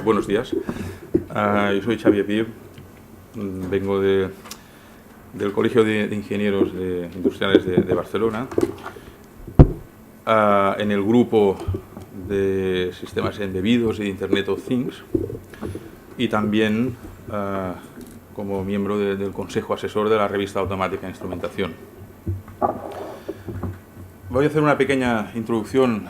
Buenos días. Yo soy Xavier Pi, vengo del Colegio de Ingenieros Industriales de Barcelona, en el grupo de sistemas embebidos y de Internet of Things, y también como miembro del Consejo Asesor de la revista Automática e Instrumentación. Voy a hacer una pequeña introducción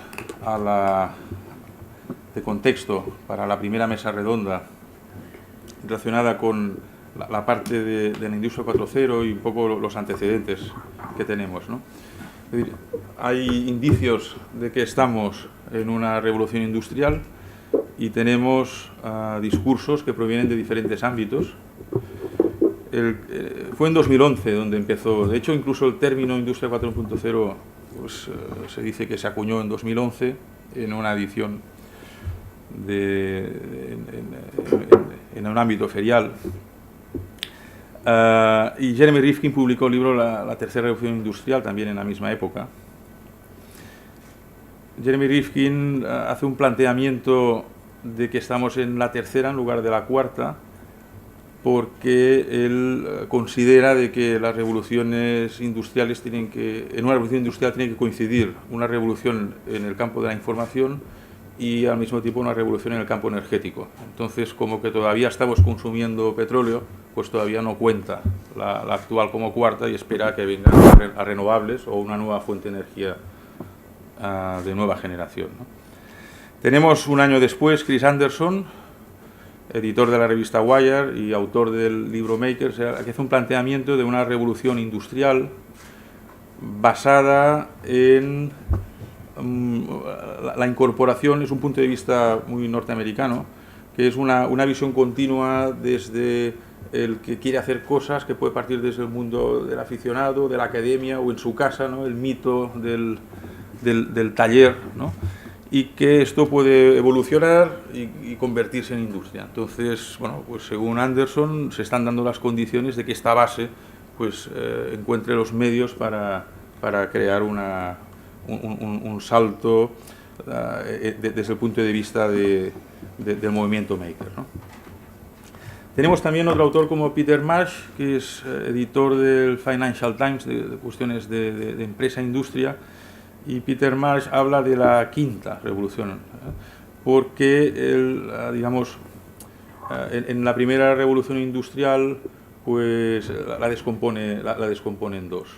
de contexto para la primera mesa redonda relacionada con la parte de la industria 4.0 y un poco los antecedentes que tenemos, ¿no? Es decir, hay indicios de que estamos en una revolución industrial y tenemos discursos que provienen de diferentes ámbitos. Fue en 2011 donde empezó, de hecho incluso el término industria 4.0 pues, se dice que se acuñó en 2011 en una edición en un ámbito ferial. Y Jeremy Rifkin publicó el libro La tercera revolución industrial también en la misma época. Jeremy Rifkin hace un planteamiento de que estamos en la tercera en lugar de la cuarta, porque él considera de que las revoluciones industriales en una revolución industrial tiene que coincidir una revolución en el campo de la información y al mismo tiempo una revolución en el campo energético. Entonces, como que todavía estamos consumiendo petróleo, pues todavía no cuenta la actual como cuarta y espera que vengan a renovables o una nueva fuente de energía de nueva generación, ¿no? Tenemos un año después Chris Anderson, editor de la revista Wire y autor del libro Makers, que hace un planteamiento de una revolución industrial basada en la incorporación, es un punto de vista muy norteamericano, que es una visión continua desde el que quiere hacer cosas, que puede partir desde el mundo del aficionado, de la academia o en su casa, ¿no? El mito del taller, ¿no? Y que esto puede evolucionar y convertirse en industria. Entonces, bueno, pues según Anderson se están dando las condiciones de que esta base pues encuentre los medios para crear un salto desde el punto de vista del movimiento maker, ¿no? Tenemos también otro autor como Peter Marsh, que es editor del Financial Times de cuestiones de empresa e industria, y Peter Marsh habla de la quinta revolución, porque él, digamos, en la primera revolución industrial pues la descompone en dos,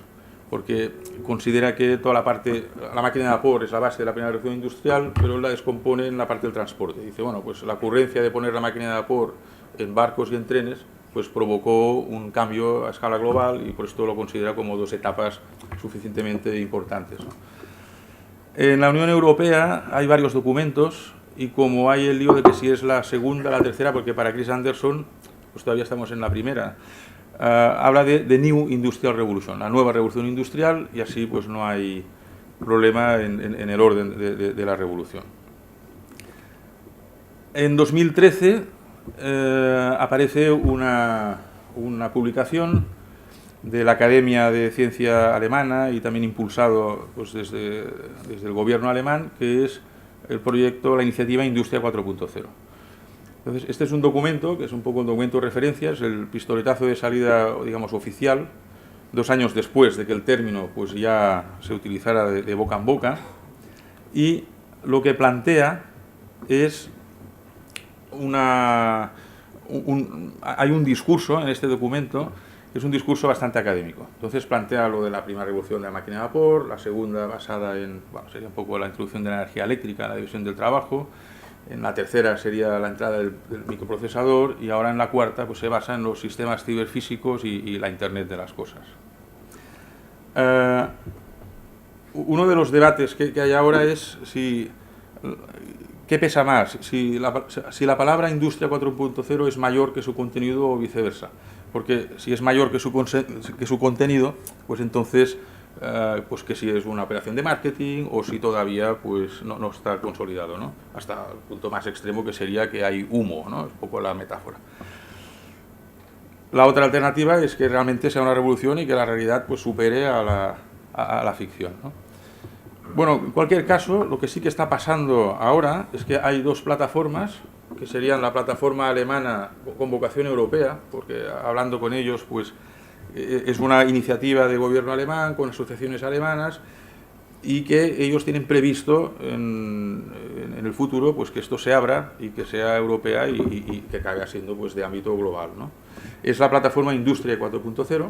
porque considera que toda la máquina de vapor es la base de la primera revolución industrial, pero él la descompone en la parte del transporte. Dice, bueno, pues la ocurrencia de poner la máquina de vapor en barcos y en trenes pues provocó un cambio a escala global y por esto lo considera como dos etapas suficientemente importantes, ¿no? En la Unión Europea hay varios documentos y como hay el lío de que si es la segunda o la tercera, porque para Chris Anderson pues todavía estamos en la primera, habla de New Industrial Revolution, la nueva revolución industrial, y así pues no hay problema en el orden de la revolución. En 2013 aparece una publicación de la Academia de Ciencia Alemana y también impulsado pues, desde el gobierno alemán, que es el proyecto, la iniciativa Industria 4.0. Entonces, este es un documento, que es un poco un documento de referencia, es el pistoletazo de salida, digamos, oficial, 2 años después de que el término pues, ya se utilizara de boca en boca, y lo que plantea es hay un discurso en este documento, que es un discurso bastante académico. Entonces plantea lo de la primera revolución de la máquina de vapor, la segunda basada en, bueno, sería un poco la introducción de la energía eléctrica, la división del trabajo, en la tercera sería la entrada del microprocesador y ahora en la cuarta pues se basa en los sistemas ciberfísicos y la Internet de las cosas. Uno de los debates que hay ahora es ¿qué pesa más? Si la palabra industria 4.0 es mayor que su contenido o viceversa. Porque si es mayor que su contenido, pues entonces pues que si es una operación de marketing o si todavía pues no está consolidado, ¿no? Hasta el punto más extremo que sería que hay humo, ¿no? Es un poco la metáfora. La otra alternativa es que realmente sea una revolución y que la realidad pues supere a la ficción, ¿no? Bueno, en cualquier caso, lo que sí que está pasando ahora es que hay dos plataformas que serían la plataforma alemana con vocación europea, porque hablando con ellos, pues es una iniciativa de gobierno alemán con asociaciones alemanas, y que ellos tienen previsto en el futuro pues que esto se abra y que sea europea y que acabe siendo pues de ámbito global, ¿no? Es la plataforma Industria 4.0.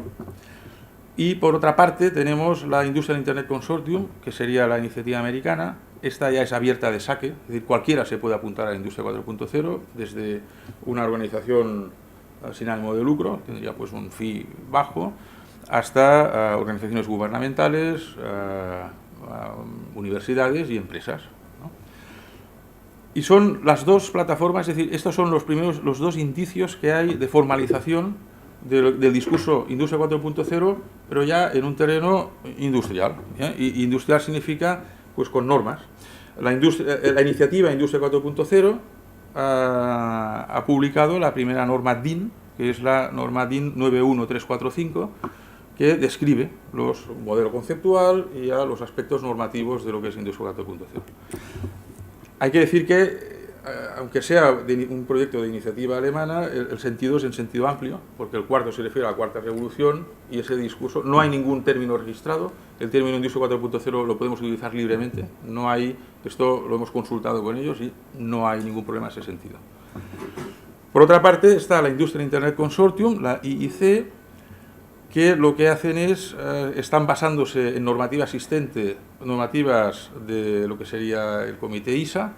Y por otra parte tenemos la Industrial Internet Consortium, que sería la iniciativa americana. Esta ya es abierta de saque, es decir, cualquiera se puede apuntar a la Industria 4.0, desde una organización sin ánimo de lucro, tendría pues un fee bajo, hasta organizaciones gubernamentales, universidades y empresas, ¿no? Y son las dos plataformas, es decir, estos son los dos indicios que hay de formalización del discurso Industria 4.0, pero ya en un terreno industrial, ¿eh? Y industrial significa pues con normas. La iniciativa Industria 4.0 ha publicado la primera norma DIN, que es la norma DIN 91345, que describe los modelo conceptual y ya los aspectos normativos de lo que es Industria 4.0. Hay que decir que, aunque sea un proyecto de iniciativa alemana, el sentido es en sentido amplio, porque el cuarto se refiere a la cuarta revolución y ese discurso, no hay ningún término registrado, el término Industria 4.0 lo podemos utilizar libremente, no hay, esto lo hemos consultado con ellos y no hay ningún problema en ese sentido. Por otra parte está la Industrial Internet Consortium, la IIC, que lo que hacen es, están basándose en normativa existente, normativas de lo que sería el comité ISA,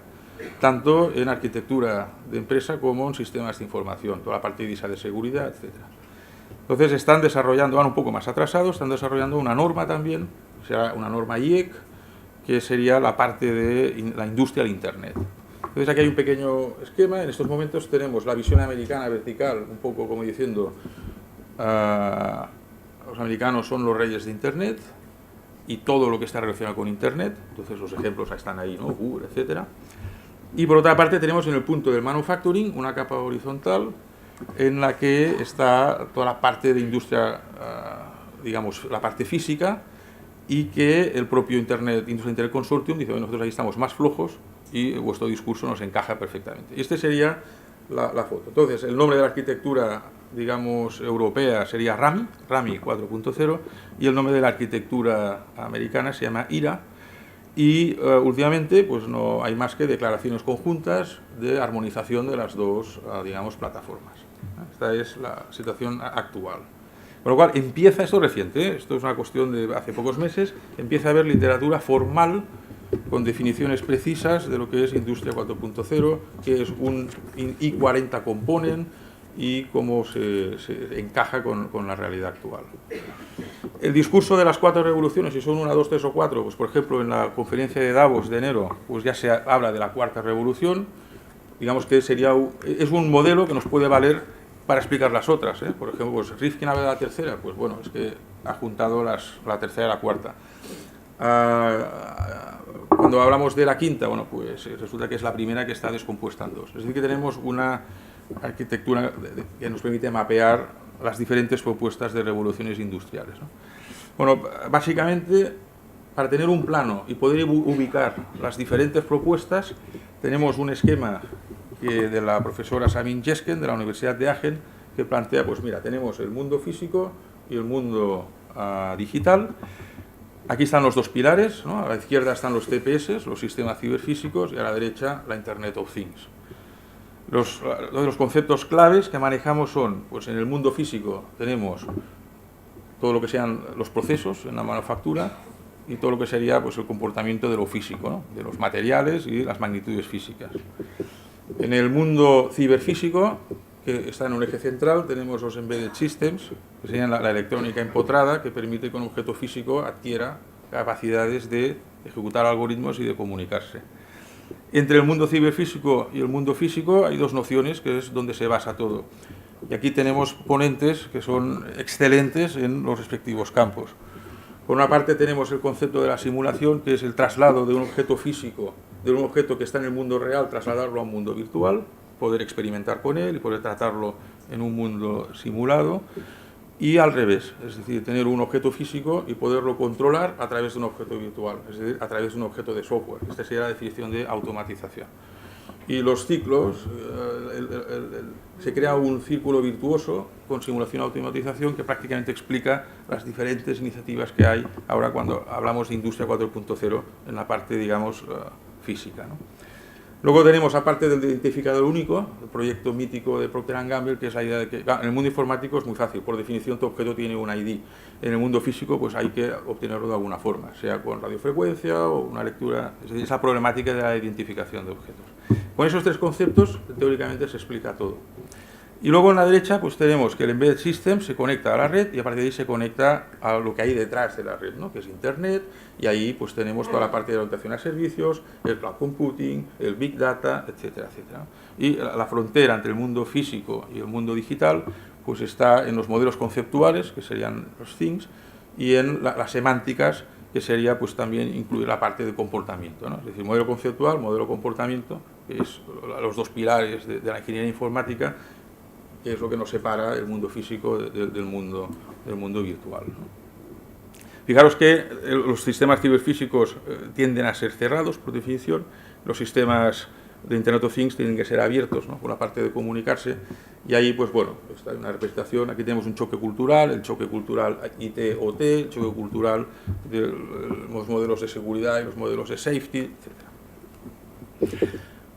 tanto en arquitectura de empresa como en sistemas de información, toda la parte de ISA de seguridad, etc. Entonces están desarrollando, van un poco más atrasados, están desarrollando una norma también, será una norma IEC, que sería la parte de la industria del Internet. Entonces aquí hay un pequeño esquema, en estos momentos tenemos la visión americana vertical, un poco como diciendo, los americanos son los reyes de Internet y todo lo que está relacionado con Internet, entonces los ejemplos están ahí, ¿no? Google, etcétera. Y por otra parte tenemos en el punto del manufacturing una capa horizontal en la que está toda la parte de industria, digamos, la parte física, y que el propio Industria Internet Consortium dice, bueno, nosotros ahí estamos más flojos y vuestro discurso nos encaja perfectamente. Y este sería la foto. Entonces, el nombre de la arquitectura, digamos, europea sería RAMI 4.0, y el nombre de la arquitectura americana se llama IRA, y últimamente pues no hay más que declaraciones conjuntas de armonización de las dos, digamos, plataformas. Esta es la situación actual. Con lo cual empieza, esto reciente, ¿eh? Esto es una cuestión de hace pocos meses, empieza a haber literatura formal con definiciones precisas de lo que es Industria 4.0, que es un I40 component y cómo se encaja con la realidad actual. El discurso de las cuatro revoluciones, si son una, dos, tres o cuatro, pues por ejemplo en la conferencia de Davos de enero, pues ya se habla de la cuarta revolución, digamos que es un modelo que nos puede valer para explicar las otras, ¿eh? Por ejemplo, pues Rifkin habla de la tercera, pues bueno, es que ha juntado la tercera y la cuarta. Cuando hablamos de la quinta, bueno, pues resulta que es la primera que está descompuesta en dos. Es decir, que tenemos una arquitectura que nos permite mapear las diferentes propuestas de revoluciones industriales, ¿no? Bueno, básicamente, para tener un plano y poder ubicar las diferentes propuestas, tenemos un esquema de la profesora Sabine Jesken de la Universidad de Aachen, que plantea, pues mira, tenemos el mundo físico y el mundo digital. Aquí están los dos pilares, ¿no? A la izquierda están los TPS, los sistemas ciberfísicos, y a la derecha la Internet of Things. Los conceptos claves que manejamos son, pues en el mundo físico tenemos todo lo que sean los procesos en la manufactura y todo lo que sería pues el comportamiento de lo físico, ¿no? De los materiales y las magnitudes físicas. En el mundo ciberfísico, que está en un eje central, tenemos los embedded systems, que serían la electrónica empotrada, que permite que un objeto físico adquiera capacidades de ejecutar algoritmos y de comunicarse. Entre el mundo ciberfísico y el mundo físico hay dos nociones, que es donde se basa todo. Y aquí tenemos ponentes que son excelentes en los respectivos campos. Por una parte tenemos el concepto de la simulación, que es el traslado de un objeto físico, de un objeto que está en el mundo real, trasladarlo a un mundo virtual, poder experimentar con él y poder tratarlo en un mundo simulado, y al revés, es decir, tener un objeto físico y poderlo controlar a través de un objeto virtual, es decir, a través de un objeto de software. Esta sería la definición de automatización. Y los ciclos, se crea un círculo virtuoso con simulación y automatización que prácticamente explica las diferentes iniciativas que hay ahora cuando hablamos de Industria 4.0 en la parte, digamos, física, ¿no? Luego tenemos, aparte del identificador único, el proyecto mítico de Procter & Gamble, que es la idea de que en el mundo informático es muy fácil, por definición tu objeto tiene un ID. En el mundo físico pues hay que obtenerlo de alguna forma, sea con radiofrecuencia o una lectura, es decir, esa problemática de la identificación de objetos. Con esos tres conceptos, teóricamente se explica todo. Y luego en la derecha pues tenemos que el Embedded System se conecta a la red y a partir de ahí se conecta a lo que hay detrás de la red, ¿no? Que es Internet, y ahí pues tenemos toda la parte de orientación a servicios, el Cloud Computing, el Big Data, etcétera, etcétera. Y la frontera entre el mundo físico y el mundo digital pues está en los modelos conceptuales, que serían los Things, y en las semánticas, que sería pues también incluir la parte de comportamiento, ¿no? Es decir, modelo conceptual, modelo comportamiento, que es los dos pilares de la ingeniería informática, que es lo que nos separa el mundo físico del mundo virtual, ¿no? Fijaros que los sistemas ciberfísicos tienden a ser cerrados por definición, los sistemas de Internet of Things tienen que ser abiertos, ¿no? Por la parte de comunicarse, y ahí pues bueno, está una representación, aquí tenemos un choque cultural, el choque cultural IT-OT, el choque cultural de los modelos de seguridad y los modelos de safety, etc.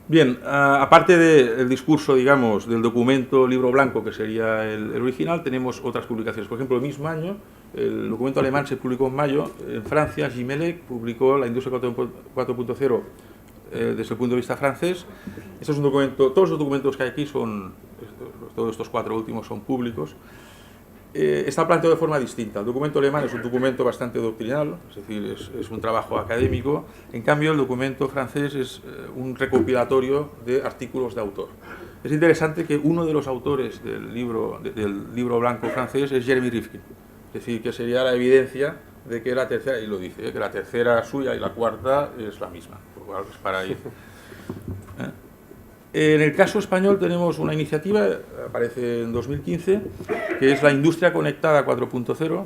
Bien, aparte del discurso, digamos, del documento libro blanco, que sería el original, tenemos otras publicaciones. Por ejemplo, el mismo año, el documento alemán se publicó en mayo. En Francia, Gimelec publicó la Industria 4.0 desde el punto de vista francés. Este es un documento, todos los documentos que hay aquí son, todos estos cuatro últimos son públicos. Está planteado de forma distinta. El documento alemán es un documento bastante doctrinal, es decir, es un trabajo académico. En cambio, el documento francés es un recopilatorio de artículos de autor. Es interesante que uno de los autores del libro blanco francés es Jeremy Rifkin, es decir, que sería la evidencia de que la tercera, y lo dice, que la tercera suya y la cuarta es la misma, por lo cual es para ir. En el caso español tenemos una iniciativa, aparece en 2015, que es la Industria Conectada 4.0.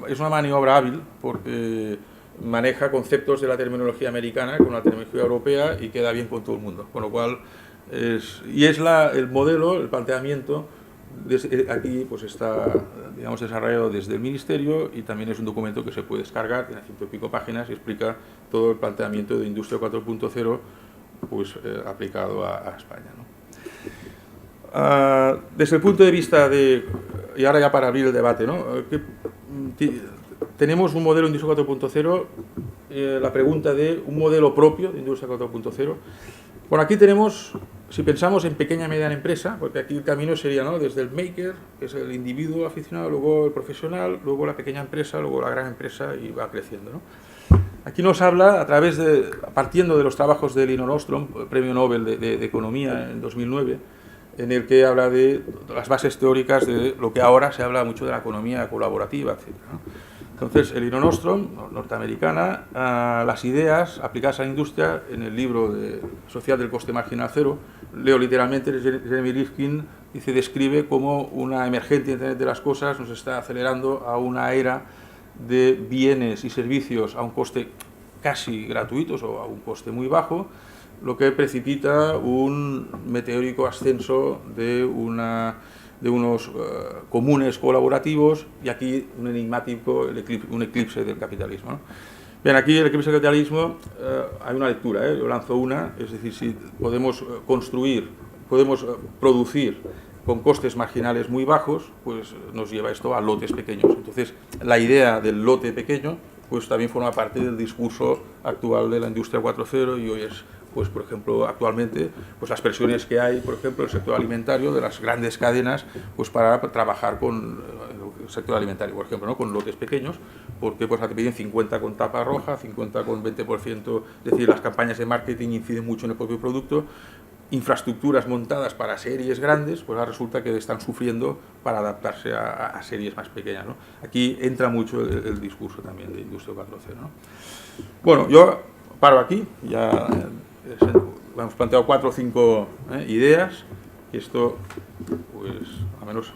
Es una maniobra hábil porque maneja conceptos de la terminología americana con la terminología europea y queda bien con todo el mundo. Con lo cual, es el modelo, el planteamiento, aquí pues está, digamos, desarrollado desde el Ministerio, y también es un documento que se puede descargar, tiene 100 y pico páginas y explica todo el planteamiento de Industria 4.0 pues, aplicado a España, ¿no? Desde el punto de vista de, y ahora ya para abrir el debate, ¿no? Tenemos un modelo de Industria 4.0, la pregunta de un modelo propio de Industria 4.0. Bueno, aquí tenemos, si pensamos en pequeña y mediana empresa, porque aquí el camino sería, ¿no? Desde el maker, que es el individuo aficionado, luego el profesional, luego la pequeña empresa, luego la gran empresa, y va creciendo, ¿no? Aquí nos habla, partiendo de los trabajos de Elinor Ostrom, Premio Nobel de Economía en 2009, en el que habla de las bases teóricas de lo que ahora se habla mucho de la economía colaborativa, etc., ¿no? Entonces, Elinor Ostrom, norteamericana, las ideas aplicadas a la industria, en el libro Social del Coste Marginal Cero, leo literalmente, Jeremy Rifkin describe cómo una emergente Internet de las cosas nos está acelerando a una era de bienes y servicios a un coste casi gratuitos o a un coste muy bajo, lo que precipita un meteórico ascenso de unos comunes colaborativos, y aquí un enigmático un eclipse del capitalismo, ¿no? Bien, aquí el eclipse del capitalismo, hay una lectura, yo lanzo una, es decir, si podemos producir con costes marginales muy bajos, pues nos lleva esto a lotes pequeños. Entonces, la idea del lote pequeño pues también forma parte del discurso actual de la Industria 4.0, y hoy es, pues por ejemplo, actualmente, pues las presiones que hay, por ejemplo, en el sector alimentario, de las grandes cadenas, pues para trabajar con el sector alimentario, por ejemplo, ¿no? Con lotes pequeños, porque pues te piden 50 con tapa roja, 50 con 20%, es decir, las campañas de marketing inciden mucho en el propio producto. Infraestructuras montadas para series grandes, pues ahora resulta que están sufriendo para adaptarse a series más pequeñas, ¿no? Aquí entra mucho el discurso también de Industria 4.0, ¿no? Bueno, yo paro aquí, ya hemos planteado 4 o 5 ideas, y esto, pues, al menos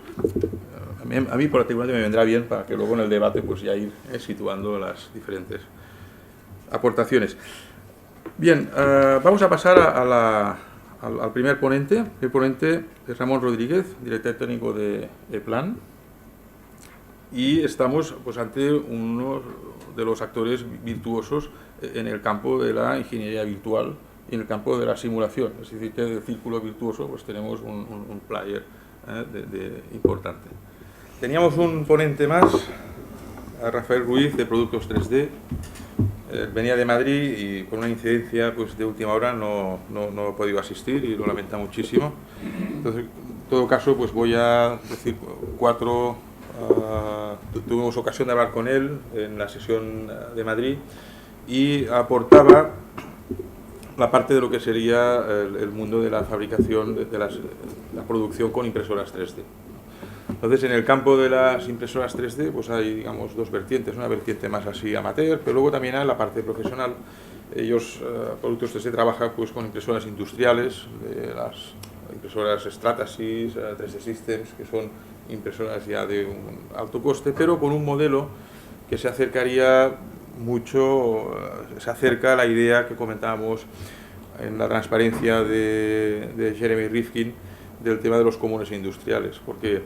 a mí particularmente me vendrá bien para que luego en el debate pues ya ir situando las diferentes aportaciones. Bien, vamos a pasar a al primer ponente. El ponente es Ramón Rodríguez, director técnico de Plan, y estamos pues ante uno de los actores virtuosos en el campo de la ingeniería virtual y en el campo de la simulación. Es decir, que del círculo virtuoso pues tenemos un player importante. Teníamos un ponente más, a Rafael Ruiz, de Productos 3D. Venía de Madrid y por una incidencia pues de última hora no ha podido asistir y lo lamenta muchísimo. Entonces, en todo caso, pues voy a decir cuatro. Tuvimos ocasión de hablar con él en la sesión de Madrid y aportaba la parte de lo que sería el mundo de la fabricación, de la producción con impresoras 3D. Entonces, en el campo de las impresoras 3D, pues hay, digamos, dos vertientes. Una vertiente más así amateur, pero luego también hay la parte profesional. Ellos, Productos 3D, trabaja pues con impresoras industriales, de las impresoras Stratasys, 3D Systems, que son impresoras ya de un alto coste, pero con un modelo que se acercaría mucho, se acerca a la idea que comentábamos en la transparencia de Jeremy Rifkin del tema de los comunes industriales, porque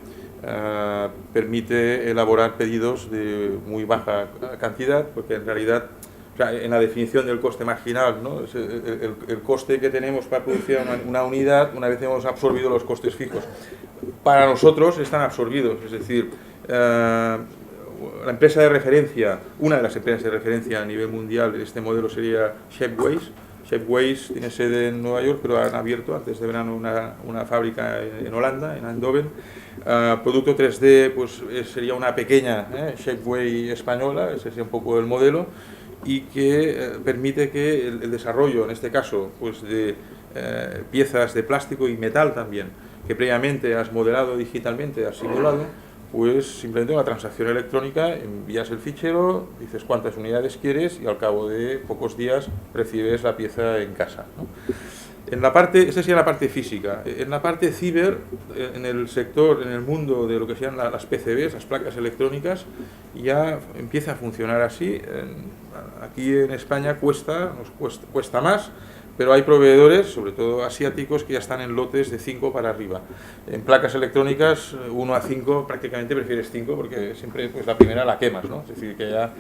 permite elaborar pedidos de muy baja cantidad, porque en realidad, o sea, en la definición del coste marginal, ¿no? Es el coste que tenemos para producir una unidad una vez hemos absorbido los costes fijos. Para nosotros están absorbidos, es decir, la empresa de referencia, una de las empresas de referencia a nivel mundial de este modelo sería Shapeways. Shapeways tiene sede en Nueva York, pero han abierto antes de verano una fábrica en Holanda, en Eindhoven. Producto 3D pues sería una pequeña Shapeway española, ese sería un poco el modelo, y que permite que el desarrollo, en este caso, pues de piezas de plástico y metal también, que previamente has modelado digitalmente, has simulado, pues simplemente una transacción electrónica, envías el fichero, dices cuántas unidades quieres y al cabo de pocos días recibes la pieza en casa, ¿no? En la parte, esa sería la parte física. En la parte ciber, en el sector, en el mundo de lo que sean las PCBs, las placas electrónicas, ya empieza a funcionar así. Aquí en España nos cuesta más, pero hay proveedores, sobre todo asiáticos, que ya están en lotes de 5 para arriba. En placas electrónicas, 1 a 5, prácticamente prefieres 5 porque siempre pues, la primera la quemas, ¿no? Es decir, que ya...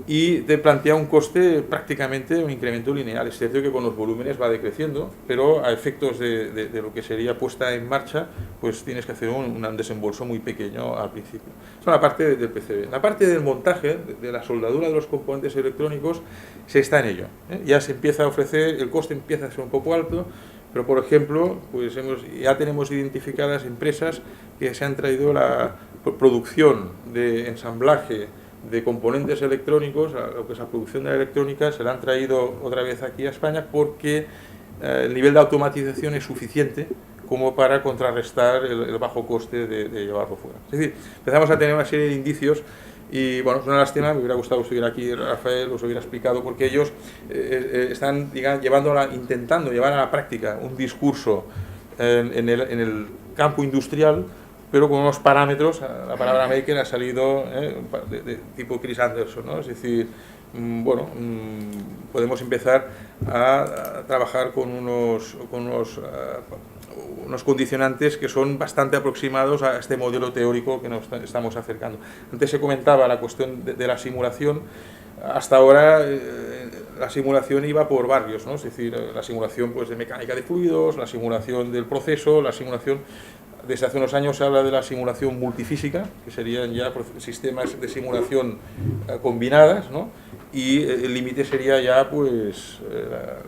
Y te plantea un coste prácticamente un incremento lineal. Es cierto que con los volúmenes va decreciendo, pero a efectos de lo que sería puesta en marcha, pues tienes que hacer un desembolso muy pequeño al principio. Eso es la parte del PCB. La parte del montaje, de la soldadura de los componentes electrónicos, se está en ello, ¿eh? Ya se empieza a ofrecer, el coste empieza a ser un poco alto, pero por ejemplo, pues ya tenemos identificadas empresas que se han traído la producción de ensamblaje de componentes electrónicos, lo que es la producción de la electrónica, se la han traído otra vez aquí a España porque el nivel de automatización es suficiente como para contrarrestar el bajo coste de llevarlo fuera. Es decir, empezamos a tener una serie de indicios y bueno, es una lástima, me hubiera gustado que estuviera aquí Rafael, os hubiera explicado, porque ellos están intentando llevar a la práctica un discurso en el campo industrial, pero con unos parámetros. La palabra maker ha salido de tipo Chris Anderson, ¿no? Es decir, bueno, podemos empezar a trabajar con unos condicionantes que son bastante aproximados a este modelo teórico que nos estamos acercando. Antes se comentaba la cuestión de la simulación. Hasta ahora la simulación iba por barrios, ¿no? Es decir, la simulación pues, de mecánica de fluidos, la simulación del proceso, la simulación... Desde hace unos años se habla de la simulación multifísica, que serían ya sistemas de simulación combinadas, ¿no? Y el límite sería ya pues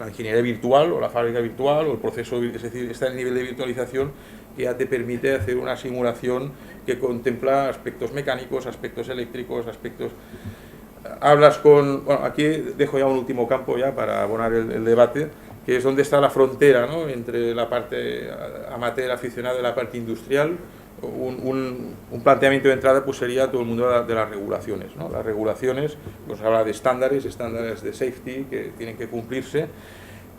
la ingeniería virtual o la fábrica virtual o el proceso, es decir, está el nivel de virtualización que ya te permite hacer una simulación que contempla aspectos mecánicos, aspectos eléctricos, aspectos... Hablas con... Bueno, aquí dejo ya un último campo ya para abonar el debate, que es donde está la frontera, ¿no? Entre la parte amateur aficionada y la parte industrial. Un planteamiento de entrada pues sería todo el mundo de las regulaciones, ¿no? Las regulaciones, pues habla de estándares de safety que tienen que cumplirse,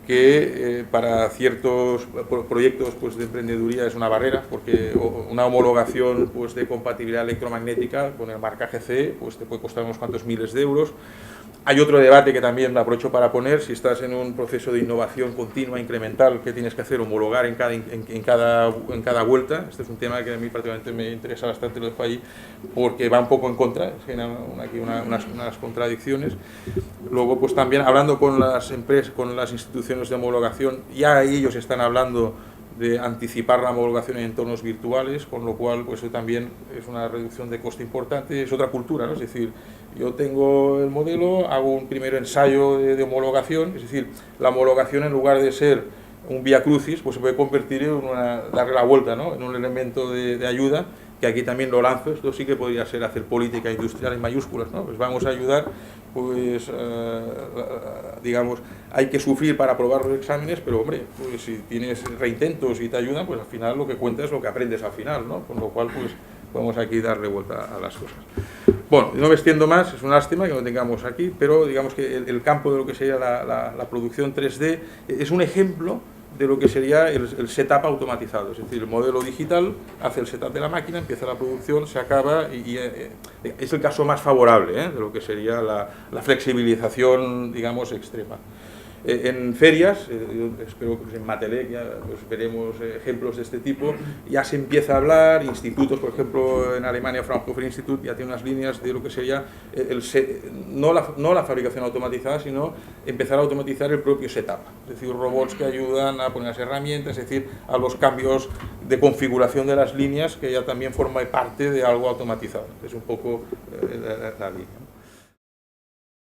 que para ciertos proyectos pues, de emprendeduría es una barrera, porque una homologación pues, de compatibilidad electromagnética con el marcaje CE pues, te puede costar unos cuantos miles de euros. Hay otro debate que también aprovecho para poner: si estás en un proceso de innovación continua, incremental, ¿qué tienes que hacer? Homologar en cada vuelta. Este es un tema que a mí particularmente me interesa bastante, lo dejo ahí, porque va un poco en contra, genera aquí unas contradicciones. Luego, pues también hablando con las empresas, con las instituciones de homologación, ya ellos están hablando de anticipar la homologación en entornos virtuales, con lo cual pues eso también es una reducción de coste importante, es otra cultura, ¿no? Es decir, yo tengo el modelo, hago un primer ensayo de homologación, es decir, la homologación, en lugar de ser un vía crucis, pues se puede convertir en darle la vuelta, ¿no? En un elemento de ayuda, que aquí también lo lanzo. Esto sí que podría ser hacer política industrial en mayúsculas, ¿no? Pues vamos a ayudar, pues digamos, hay que sufrir para aprobar los exámenes, pero hombre, pues si tienes reintentos y te ayudan, pues al final lo que cuenta es lo que aprendes al final, ¿no? Con lo cual, pues podemos aquí darle vuelta a las cosas. Bueno, no me extiendo más, es una lástima que no tengamos aquí, pero digamos que el campo de lo que sería la producción 3D es un ejemplo de lo que sería el setup automatizado. Es decir, el modelo digital hace el setup de la máquina, empieza la producción, se acaba, y es el caso más favorable de lo que sería la flexibilización, digamos, extrema. En ferias, espero que en Matelec ya pues, veremos ejemplos de este tipo, ya se empieza a hablar. Institutos, por ejemplo, en Alemania, Fraunhofer Institute ya tiene unas líneas de lo que sería no la fabricación automatizada, sino empezar a automatizar el propio setup, es decir, robots que ayudan a poner las herramientas, es decir, a los cambios de configuración de las líneas, que ya también forma parte de algo automatizado. Es un poco la línea.